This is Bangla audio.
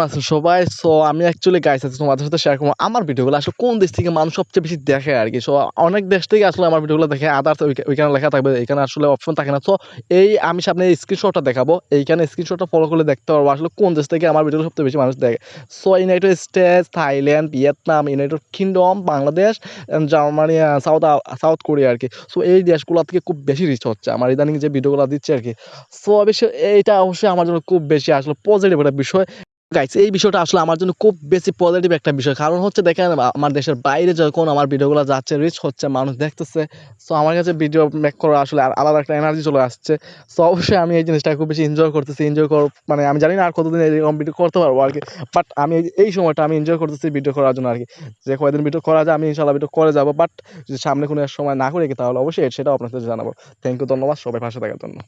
আছেন সবাই? সো আমি অ্যাকচুয়ালি গাইস আজকে তোমাদের সাথে শেয়ার করব আমার ভিডিওগুলো আসলে কোন দেশ থেকে মানুষ সবচেয়ে বেশি দেখে আরকি। সো অনেক দেশ থেকে আসলে আমার ভিডিওগুলো দেখে আদার্স ওইখানে লেখা থাকবে। এখানে আসলে অপশন থাকে না। সো আমি সামনে স্ক্রিনশটটা দেখাবো। এইখানে স্ক্রিনশটটা ফলো করলে দেখতে পারবো আসলে কোন দেশ থেকে আমার ভিডিওগুলো সবচেয়ে বেশি মানুষ দেখে। So United states, Thailand, Vietnam, United kingdom, Bangladesh, Germany, south Korea আরকি। সো এই দেশগুলো থেকে খুব বেশি রিচ হচ্ছে আমার ইদানিং যে ভিডিওগুলো দিচ্ছি আরকি। সো অবশ্যই এইটা অবশ্যই আমার জন্য খুব বেশি আসলে পজিটিভ একটা বিষয়। গাইস এই বিষয়টা আসলে আমার জন্য খুব বেশি পজিটিভ একটা বিষয়। কারণ হচ্ছে দেখেন আমার দেশের বাইরে যখন আমার ভিডিওগুলো যাচ্ছে, রিচ হচ্ছে, মানুষ দেখতেছে। সো আমার কাছে ভিডিও মেক করা আসলে আলাদা একটা এনার্জি চলে আসছে। সো অবশ্যই আমি এই জিনিসটা খুব বেশি এনজয় করতেছি। মানে আমি জানি না আর কতদিন এরকম ভিডিও করতে পারবো আরকি। বাট আমি এই সময়টা আমি এনজয় করতেছি ভিডিও করার জন্য আরকি। যে কয়দিন ভিডিও করা যায় আমি ইনশাআল্লাহ ভিডিও করে যাবো। বাট যদি সামনে কোনো এক সময় না করি তাহলে অবশ্যই সেটাও আপনাদের জানাবো। থ্যাংক ইউ, ধন্যবাদ সবাই পাশে থাকার জন্য।